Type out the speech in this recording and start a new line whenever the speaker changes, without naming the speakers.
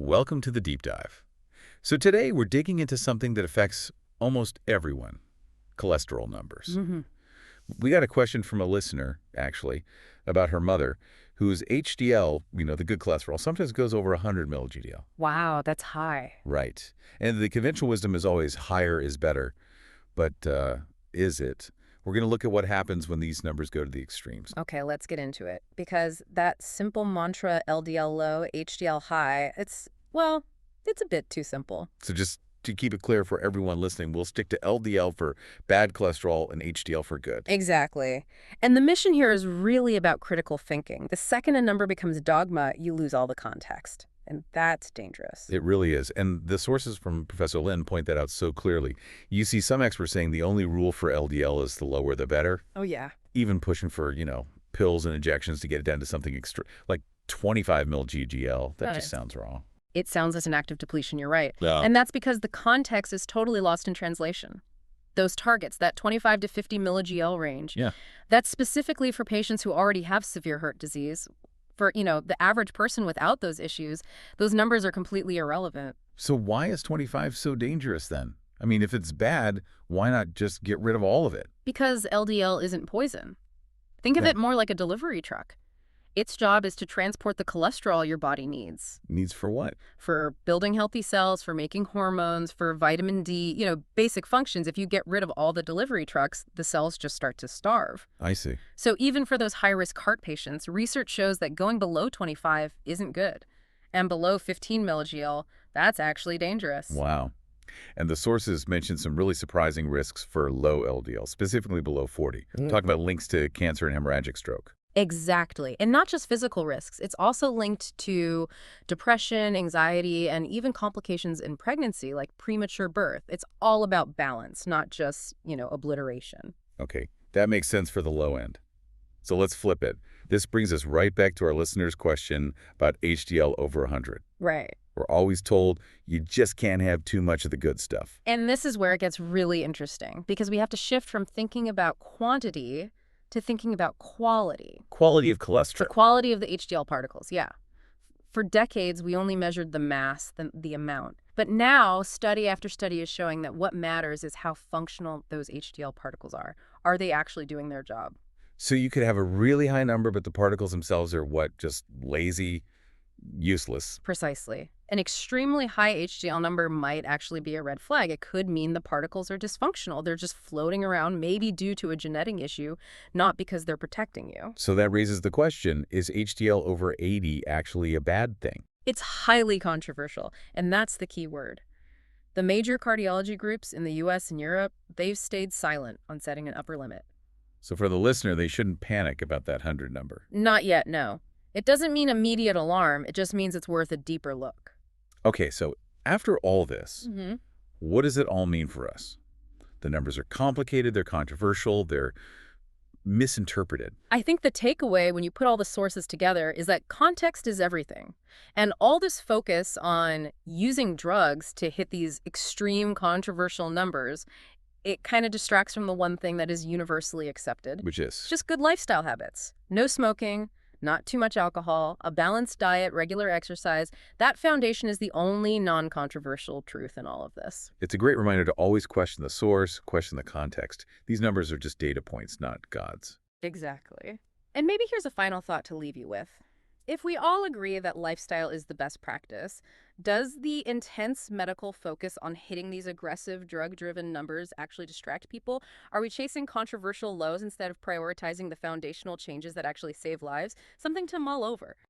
Welcome to the deep dive. So today we're digging into something that affects almost everyone, cholesterol numbers.
hmm
We got a question from a listener, actually, about her mother, whose HDL, the good cholesterol, sometimes goes over 100 milligdl.
Wow, that's high.
Right. And the conventional wisdom is always higher is better. But is it? We're going to look at what happens when these numbers go to the extremes.
Okay, let's get into it. Because that simple mantra, LDL low, HDL high, it's a bit too simple.
So just to keep it clear for everyone listening, we'll stick to LDL for bad cholesterol and HDL for good.
Exactly. And the mission here is really about critical thinking. The second a number becomes dogma, you lose all the context. And that's dangerous.
It really is. And the sources from Professor Lin point that out so clearly. You see some experts saying the only rule for LDL is the lower the better,
Oh, yeah.
even pushing for, pills and injections to get it down to something extra, like 25 mil GGL. That just sounds wrong.
It sounds as an active depletion, you're right.
Yeah.
And that's because the context is totally lost in translation. Those targets, that 25 to 50 milligl range,
Yeah.
that's specifically for patients who already have severe heart disease. For, the average person without those issues, those numbers are completely irrelevant.
So why is 25 so dangerous then? I mean, if it's bad, why not just get rid of all of it?
Because LDL isn't poison. Think of
Yeah.
it more like a delivery truck. Its job is to transport the cholesterol your body needs
Needs for what?
for building healthy cells, for making hormones, for vitamin D, basic functions. If you get rid of all the delivery trucks, the cells just start to starve.
I see.
So even for those high-risk heart patients, research shows that going below 25 isn't good. And below 15 milligl, that's actually dangerous.
Wow. And the sources mention some really surprising risks for low LDL, specifically below 40. Talking about links to cancer and hemorrhagic stroke.
Exactly. And not just physical risks. It's also linked to depression, anxiety, and even complications in pregnancy, like premature birth. It's all about balance, not just, obliteration.
Okay, that makes sense for the low end. So let's flip it. This brings us right back to our listener's question about HDL over 100.
Right.
We're always told you just can't have too much of the good stuff.
And this is where it gets really interesting, because we have to shift from thinking about quantity to thinking about quality.
Quality of
The
cholesterol.
quality of the HDL particles, yeah. For decades, we only measured the mass, the amount. But now, study after study is showing that what matters is how functional those HDL particles are. Are they actually doing their job?
So you could have a really high number, but the particles themselves are what? Just lazy, useless.
Precisely. An extremely high HDL number might actually be a red flag. It could mean the particles are dysfunctional. They're just floating around, maybe due to a genetic issue, not because they're protecting you.
So that raises the question, is HDL over 80 actually a bad thing?
It's highly controversial, and that's the key word. The major cardiology groups in the US and Europe, they've stayed silent on setting an upper limit.
So for the listener, they shouldn't panic about that 100 number.
Not yet, no. It doesn't mean immediate alarm. It just means it's worth a deeper look.
Okay, so after all this,
Mm-hmm.
what does it all mean for us? The numbers are complicated, they're controversial, they're misinterpreted.
I think the takeaway when you put all the sources together is that context is everything. And all this focus on using drugs to hit these extreme controversial numbers, it kind of distracts from the one thing that is universally accepted.
Which is?
Just good lifestyle habits. No smoking, not too much alcohol, a balanced diet, regular exercise. That foundation is the only non-controversial truth in all of this.
It's a great reminder to always question the source, question the context. These numbers are just data points, not gods.
Exactly. And maybe here's a final thought to leave you with. If we all agree that lifestyle is the best practice, does the intense medical focus on hitting these aggressive drug-driven numbers actually distract people? Are we chasing controversial lows instead of prioritizing the foundational changes that actually save lives? Something to mull over.